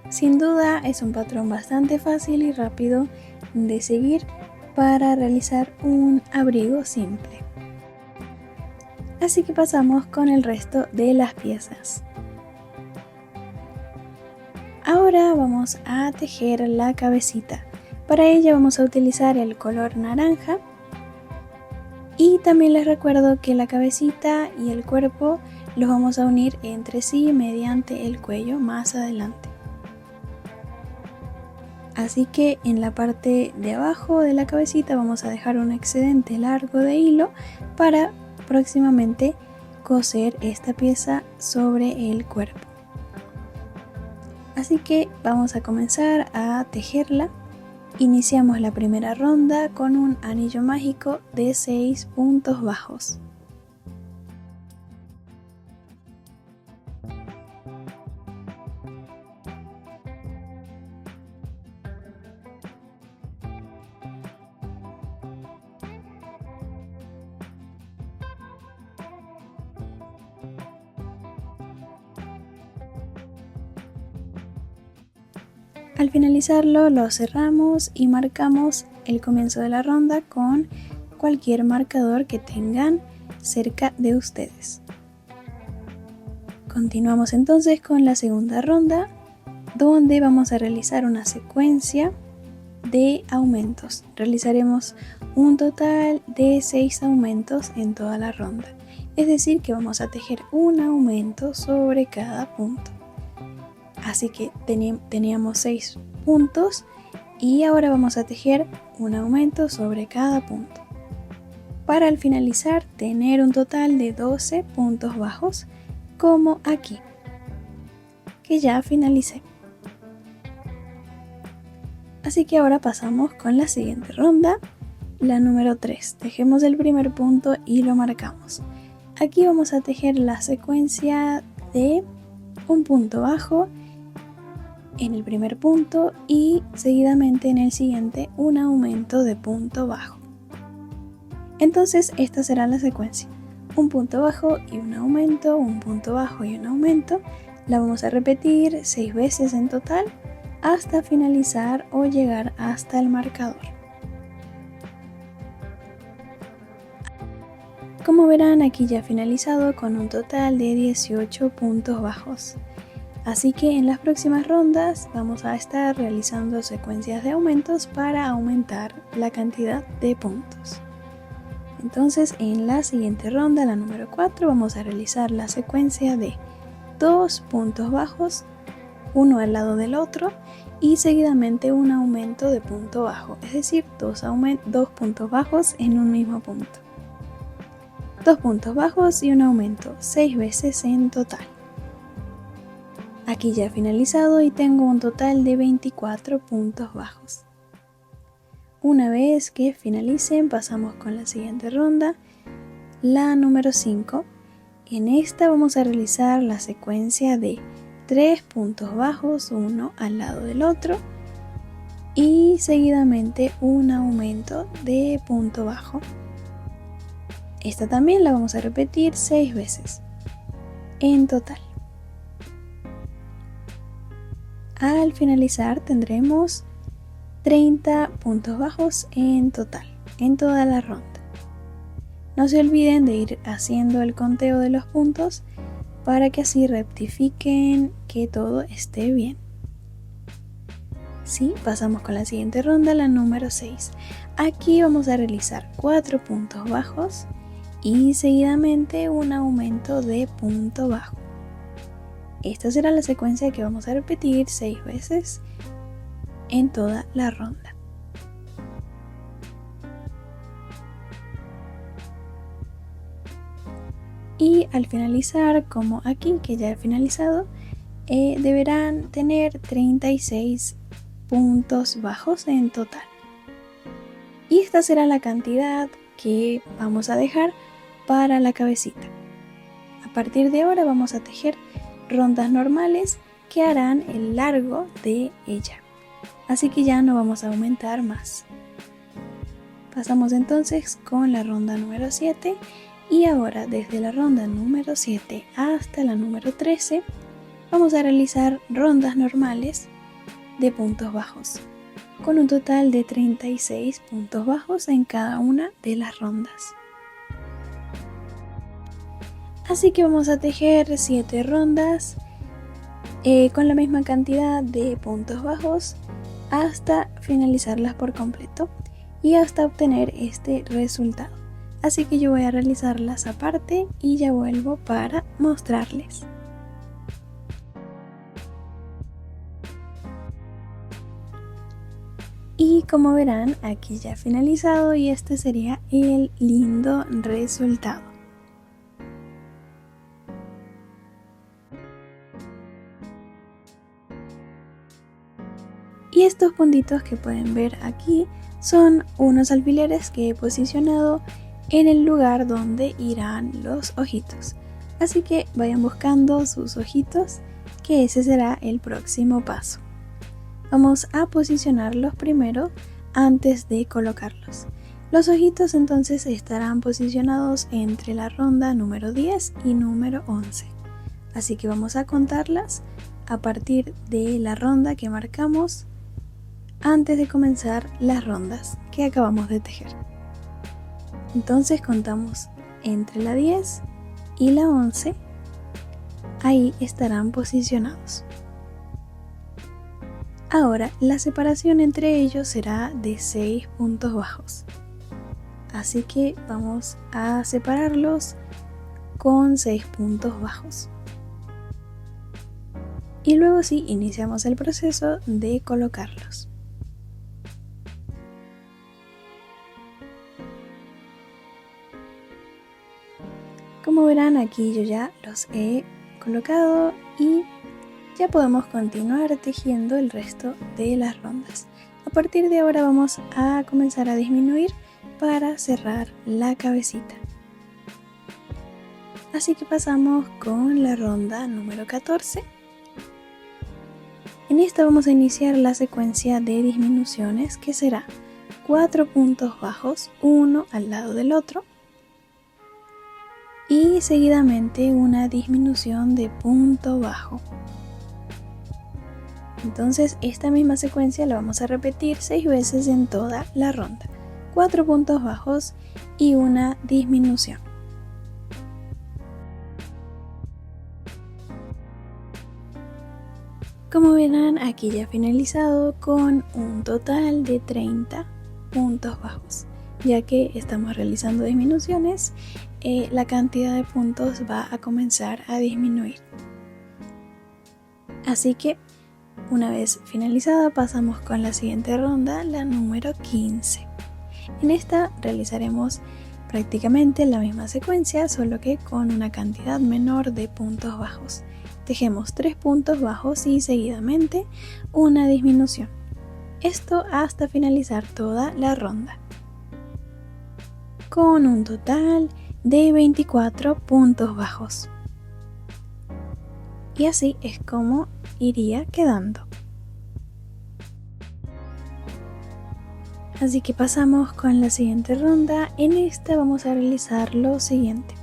Sin duda es un patrón bastante fácil y rápido de seguir para realizar un abrigo simple. Así que pasamos con el resto de las piezas. Ahora vamos a tejer la cabecita. Para ello vamos a utilizar el color naranja. Y también les recuerdo que la cabecita y el cuerpo los vamos a unir entre sí mediante el cuello más adelante. Así que en la parte de abajo de la cabecita vamos a dejar un excedente largo de hilo para próximamente coser esta pieza sobre el cuerpo. Así que vamos a comenzar a tejerla. Iniciamos la primera ronda con un anillo mágico de 6 puntos bajos. Al finalizarlo lo cerramos y marcamos el comienzo de la ronda con cualquier marcador que tengan cerca de ustedes. Continuamos entonces con la segunda ronda, donde vamos a realizar una secuencia de aumentos. Realizaremos un total de 6 aumentos en toda la ronda, es decir que vamos a tejer un aumento sobre cada punto. Así que teníamos 6 puntos y ahora vamos a tejer un aumento sobre cada punto para al finalizar tener un total de 12 puntos bajos como aquí, que ya finalicé. Así que ahora pasamos con la siguiente ronda, la número 3. Tejemos el primer punto y lo marcamos. Aquí vamos a tejer la secuencia de un punto bajo en el primer punto y seguidamente en el siguiente un aumento de punto bajo. Entonces esta será la secuencia: un punto bajo y un aumento, un punto bajo y un aumento. La vamos a repetir 6 veces en total hasta finalizar o llegar hasta el marcador. Como verán, aquí ya he finalizado con un total de 18 puntos bajos. Así que en las próximas rondas vamos a estar realizando secuencias de aumentos para aumentar la cantidad de puntos. Entonces en la siguiente ronda, la número 4, vamos a realizar la secuencia de 2 puntos bajos uno al lado del otro y seguidamente un aumento de punto bajo, es decir, dos puntos bajos en un mismo punto. 2 puntos bajos y un aumento, 6 veces en total. Aquí ya he finalizado y tengo un total de 24 puntos bajos. Una vez que finalicen, pasamos con la siguiente ronda, la número 5. En esta vamos a realizar la secuencia de 3 puntos bajos, uno al lado del otro, y seguidamente un aumento de punto bajo. Esta también la vamos a repetir 6 veces en total. Al finalizar tendremos 30 puntos bajos en total, en toda la ronda. No se olviden de ir haciendo el conteo de los puntos para que así rectifiquen que todo esté bien. Sí, pasamos con la siguiente ronda, la número 6. Aquí vamos a realizar 4 puntos bajos y seguidamente un aumento de punto bajo. Esta será la secuencia que vamos a repetir 6 veces en toda la ronda. Y al finalizar, como aquí que ya he finalizado, deberán tener 36 puntos bajos en total. Y esta será la cantidad que vamos a dejar para la cabecita. A partir de ahora vamos a tejer rondas normales que harán el largo de ella. Así que ya no vamos a aumentar más. Pasamos entonces con la ronda número 7 y ahora desde la ronda número 7 hasta la número 13 vamos a realizar rondas normales de puntos bajos con un total de 36 puntos bajos en cada una de las rondas. Así que vamos a tejer 7 rondas con la misma cantidad de puntos bajos hasta finalizarlas por completo y hasta obtener este resultado. Así que yo voy a realizarlas aparte y ya vuelvo para mostrarles. Y como verán, aquí ya he finalizado y este sería el lindo resultado. Y estos puntitos que pueden ver aquí son unos alfileres que he posicionado en el lugar donde irán los ojitos. Así que vayan buscando sus ojitos, que ese será el próximo paso. Vamos a posicionarlos primero antes de colocarlos. Los ojitos entonces estarán posicionados entre la ronda número 10 y número 11. Así que vamos a contarlas a partir de la ronda que marcamos antes de comenzar las rondas que acabamos de tejer. Entonces contamos entre la 10 y la 11, ahí estarán posicionados. Ahora la separación entre ellos será de 6 puntos bajos, así que vamos a separarlos con 6 puntos bajos. Y luego sí, iniciamos el proceso de colocarlos. Como verán, aquí yo ya los he colocado y ya podemos continuar tejiendo el resto de las rondas. A partir de ahora vamos a comenzar a disminuir para cerrar la cabecita. Así que pasamos con la ronda número 14. En esta vamos a iniciar la secuencia de disminuciones, que será 4 puntos bajos, uno al lado del otro, y seguidamente una disminución de punto bajo. Entonces esta misma secuencia la vamos a repetir 6 veces en toda la ronda. 4 puntos bajos y una disminución. Como verán, aquí ya he finalizado con un total de 30 puntos bajos. Ya que estamos realizando disminuciones, la cantidad de puntos va a comenzar a disminuir. Así que Una vez finalizada pasamos con la siguiente ronda, la número 15. En esta realizaremos prácticamente la misma secuencia, solo que con una cantidad menor de puntos bajos. Tejemos 3 puntos bajos y seguidamente una disminución. Esto hasta finalizar toda la ronda, con un total de 24 puntos bajos. Y así es como iría quedando. Así que pasamos con la siguiente ronda. En esta vamos a realizar lo siguiente.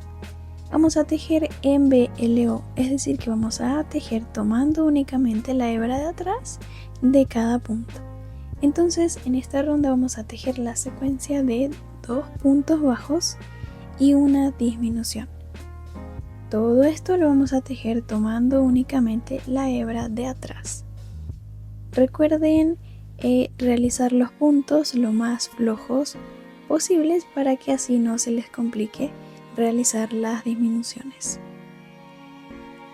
Vamos a tejer en BLO, es decir que vamos a tejer tomando únicamente la hebra de atrás de cada punto. Entonces en esta ronda vamos a tejer la secuencia de 2 puntos bajos y una disminución. Todo esto lo vamos a tejer tomando únicamente la hebra de atrás. Recuerden realizar los puntos lo más flojos posibles para que así no se les complique realizar las disminuciones.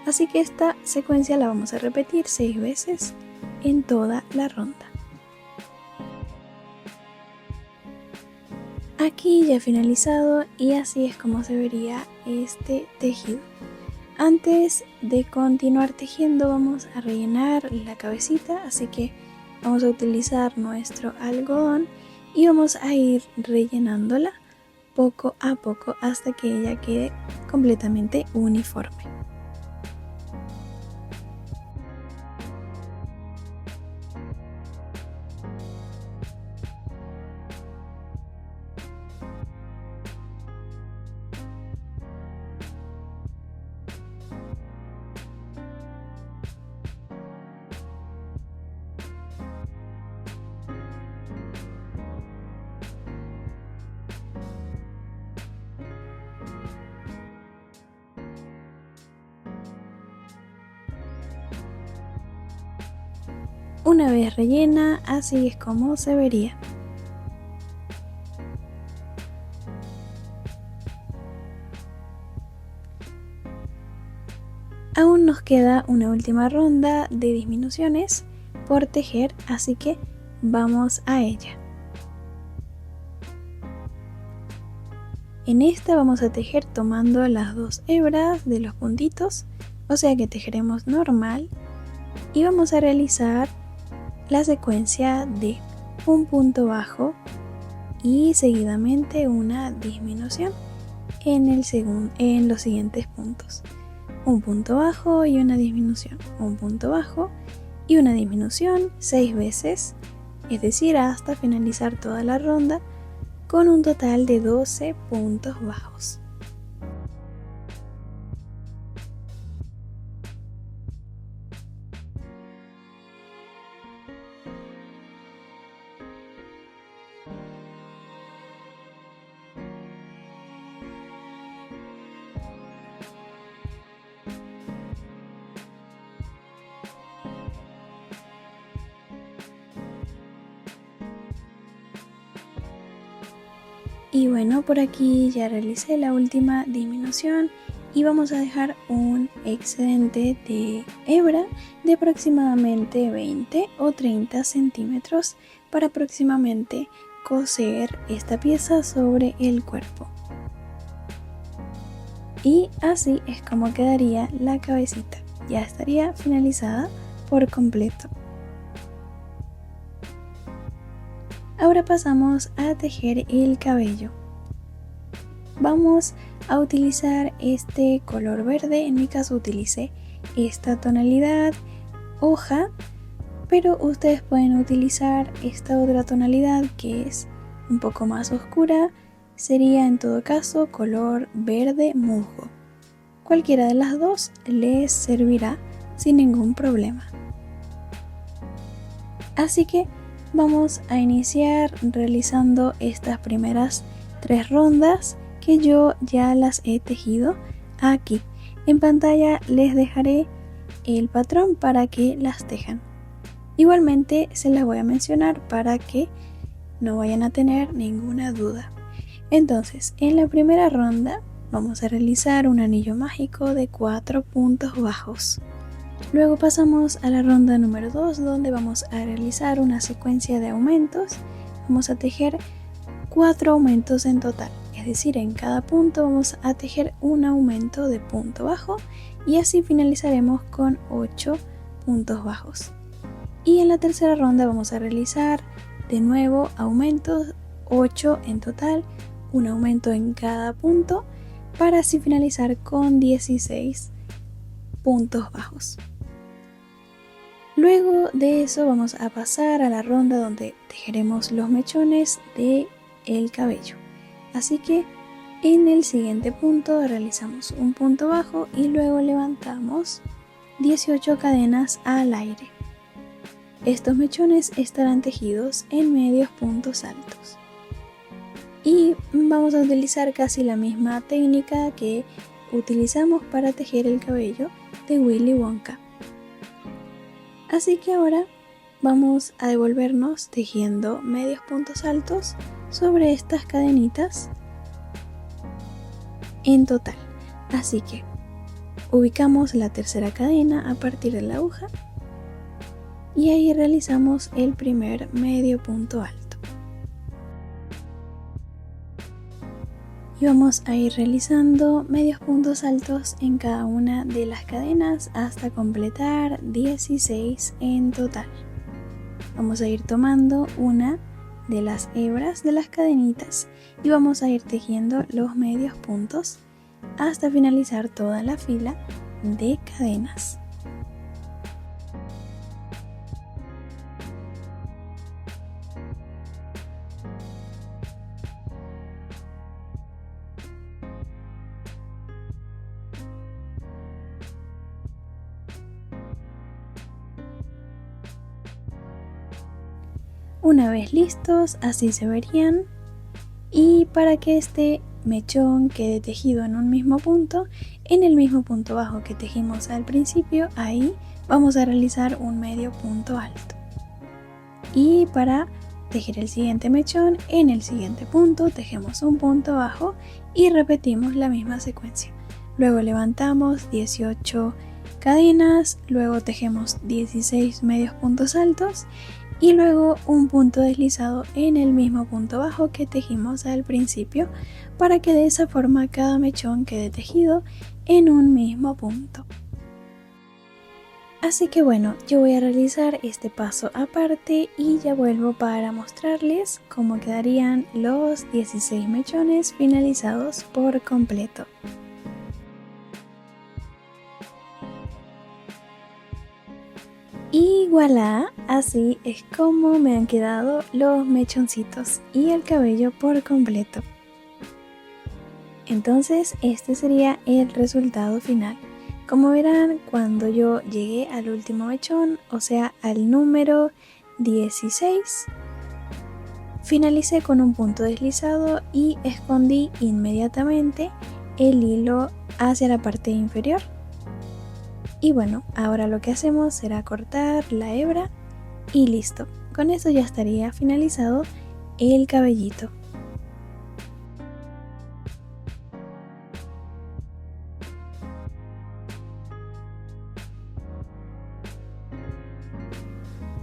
Así que esta secuencia la vamos a repetir 6 veces en toda la ronda. Aquí ya he finalizado y así es como se vería este tejido. Antes de continuar tejiendo vamos a rellenar la cabecita, así que vamos a utilizar nuestro algodón y vamos a ir rellenándola poco a poco hasta que ella quede completamente uniforme. Una vez rellena, así es como se vería. Aún nos queda una última ronda de disminuciones por tejer, así que vamos a ella. En esta vamos a tejer tomando las 2 hebras de los puntitos, o sea que tejeremos normal y vamos a realizar la secuencia de un punto bajo y seguidamente una disminución en los siguientes puntos. Un punto bajo y una disminución, un punto bajo y una disminución 6 veces, es decir, hasta finalizar toda la ronda con un total de 12 puntos bajos. Y bueno, por aquí ya realicé la última disminución y vamos a dejar un excedente de hebra de aproximadamente 20 o 30 centímetros para aproximadamente coser esta pieza sobre el cuerpo. Y así es como quedaría la cabecita. Ya estaría finalizada por completo. Ahora pasamos a tejer el cabello. Vamos a utilizar este color verde, en mi caso utilicé esta tonalidad hoja, pero ustedes pueden utilizar esta otra tonalidad que es un poco más oscura, sería en todo caso color verde musgo. Cualquiera de las dos les servirá sin ningún problema. Así que vamos a iniciar realizando estas primeras 3 rondas que yo ya las he tejido aquí. En pantalla les dejaré el patrón para que las tejan. Igualmente se las voy a mencionar para que no vayan a tener ninguna duda. Entonces, en la primera ronda vamos a realizar un anillo mágico de 4 puntos bajos. Luego pasamos a la ronda número 2, donde vamos a realizar una secuencia de aumentos. Vamos a tejer 4 aumentos en total, es decir, en cada punto vamos a tejer un aumento de punto bajo y así finalizaremos con 8 puntos bajos. Y en la tercera ronda vamos a realizar de nuevo aumentos, 8 en total, un aumento en cada punto, para así finalizar con 16 puntos bajos. Luego de eso vamos a pasar a la ronda donde tejeremos los mechones del cabello. Así que en el siguiente punto realizamos un punto bajo y luego levantamos 18 cadenas al aire. Estos mechones estarán tejidos en medios puntos altos. Y vamos a utilizar casi la misma técnica que utilizamos para tejer el cabello de Willy Wonka. Así que ahora vamos a devolvernos tejiendo medios puntos altos sobre estas cadenitas en total. Así que ubicamos la tercera cadena a partir de la aguja y ahí realizamos el primer medio punto alto. Y vamos a ir realizando medios puntos altos en cada una de las cadenas hasta completar 16 en total. Vamos a ir tomando una de las hebras de las cadenitas y vamos a ir tejiendo los medios puntos hasta finalizar toda la fila de cadenas. Una vez listos, así se verían, y para que este mechón quede tejido en un mismo punto, en el mismo punto bajo que tejimos al principio, ahí vamos a realizar un medio punto alto. Y para tejer el siguiente mechón, en el siguiente punto tejemos un punto bajo y repetimos la misma secuencia. Luego levantamos 18 cadenas, luego tejemos 16 medios puntos altos y luego un punto deslizado en el mismo punto bajo que tejimos al principio, para que de esa forma cada mechón quede tejido en un mismo punto. Así que bueno, yo voy a realizar este paso aparte y ya vuelvo para mostrarles cómo quedarían los 16 mechones finalizados por completo. Y voilà, así es como me han quedado los mechoncitos y el cabello por completo. Entonces este sería el resultado final. Como verán, cuando yo llegué al último mechón, o sea al número 16, finalicé con un punto deslizado y escondí inmediatamente el hilo hacia la parte inferior. Y bueno, ahora lo que hacemos será cortar la hebra y listo. Con eso ya estaría finalizado el cabellito.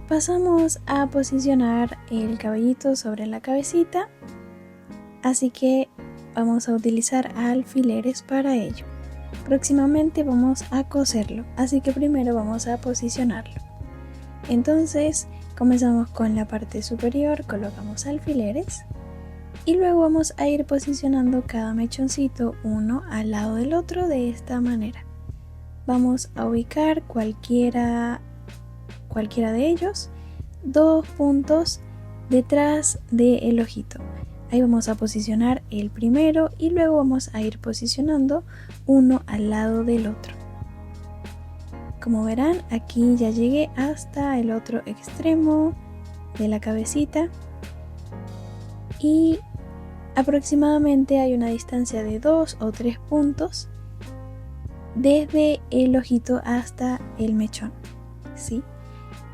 Pasamos a posicionar el cabellito sobre la cabecita, así que vamos a utilizar alfileres para ello. Próximamente vamos a coserlo, así que primero vamos a posicionarlo. Entonces comenzamos con la parte superior, colocamos alfileres y luego vamos a ir posicionando cada mechoncito uno al lado del otro de esta manera. Vamos a ubicar cualquiera de ellos, 2 puntos detrás del ojito. Ahí vamos a posicionar el primero y luego vamos a ir posicionando uno al lado del otro. Como verán, aquí ya llegué hasta el otro extremo de la cabecita y aproximadamente hay una distancia de 2 o 3 puntos desde el ojito hasta el mechón, ¿sí?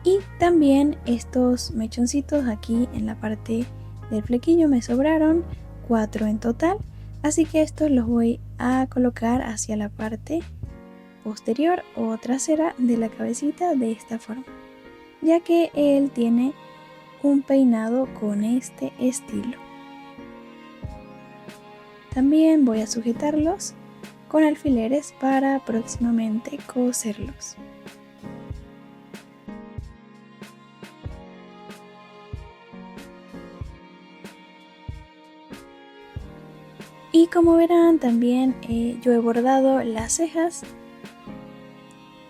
Y también estos mechoncitos aquí en la parte del flequillo me sobraron 4 en total, así que estos los voy a colocar hacia la parte posterior o trasera de la cabecita de esta forma, ya que él tiene un peinado con este estilo. También voy a sujetarlos con alfileres para próximamente coserlos. Y como verán también yo he bordado las cejas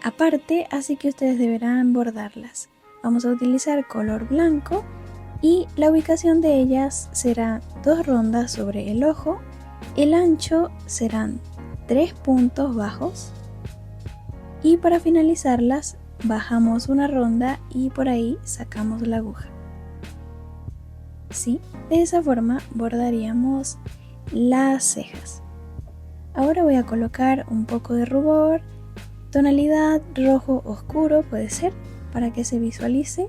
aparte, así que ustedes deberán bordarlas. Vamos a utilizar color blanco y la ubicación de ellas será 2 rondas sobre el ojo. El ancho serán 3 puntos bajos y para finalizarlas bajamos una ronda y por ahí sacamos la aguja. Sí, de esa forma bordaríamos las cejas. Ahora voy a colocar un poco de rubor, tonalidad rojo oscuro puede ser, para que se visualice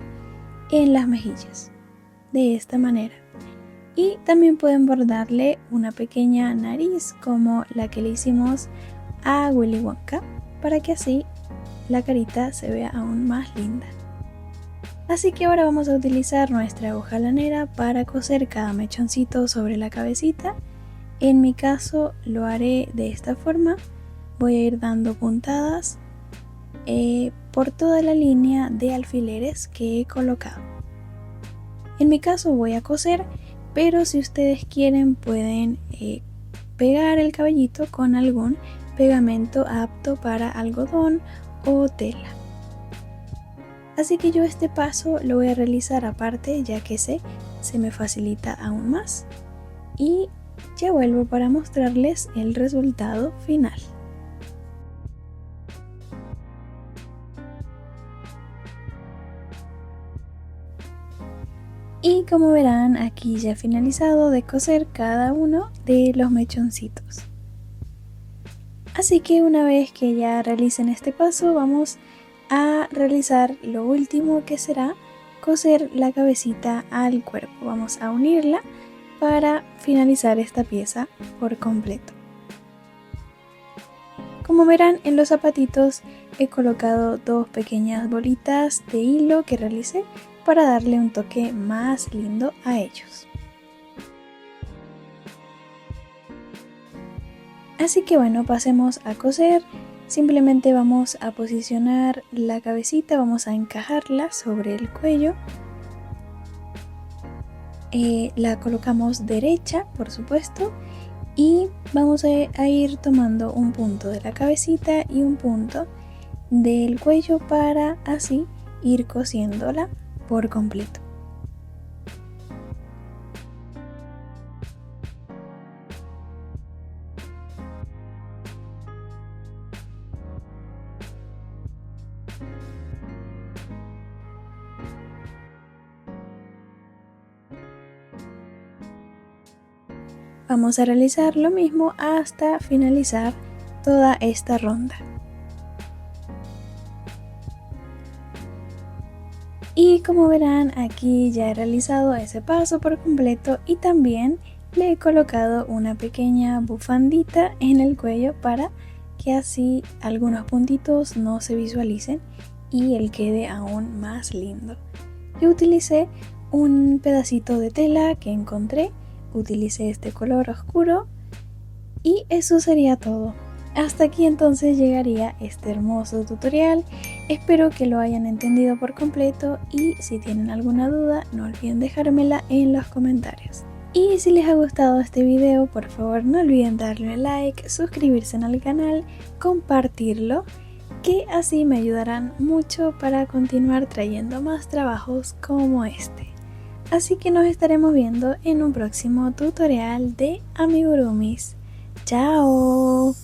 en las mejillas, de esta manera. Y también pueden bordarle una pequeña nariz como la que le hicimos a Willy Wonka, para que así la carita se vea aún más linda. Así que ahora vamos a utilizar nuestra aguja lanera para coser cada mechoncito sobre la cabecita. En mi caso lo haré de esta forma, voy a ir dando puntadas por toda la línea de alfileres que he colocado. En mi caso voy a coser, pero si ustedes quieren pueden pegar el cabellito con algún pegamento apto para algodón o tela. Así que yo este paso lo voy a realizar aparte, ya que se me facilita aún más. Y ya vuelvo para mostrarles el resultado final. Y como verán, aquí ya he finalizado de coser cada uno de los mechoncitos. Así que una vez que ya realicen este paso, vamos a realizar lo último, que será coser la cabecita al cuerpo. Vamos a unirla para finalizar esta pieza por completo. Como verán, en los zapatitos he colocado 2 pequeñas bolitas de hilo que realicé para darle un toque más lindo a ellos. Así que bueno, pasemos a coser. Simplemente vamos a posicionar la cabecita, vamos a encajarla sobre el cuello. La colocamos derecha, por supuesto, y vamos a ir tomando un punto de la cabecita y un punto del cuello para así ir cosiéndola por completo. Vamos a realizar lo mismo hasta finalizar toda esta ronda. Y como verán, aquí ya he realizado ese paso por completo y también le he colocado una pequeña bufandita en el cuello para que así algunos puntitos no se visualicen y él quede aún más lindo. Yo utilicé un pedacito de tela que encontré, utilicé este color oscuro y eso sería todo. Hasta aquí entonces llegaría este hermoso tutorial. Espero que lo hayan entendido por completo y si tienen alguna duda no olviden dejármela en los comentarios. Y si les ha gustado este video, por favor no olviden darle like, suscribirse al canal, compartirlo, que así me ayudarán mucho para continuar trayendo más trabajos como este. Así que nos estaremos viendo en un próximo tutorial de amigurumis. ¡Chao!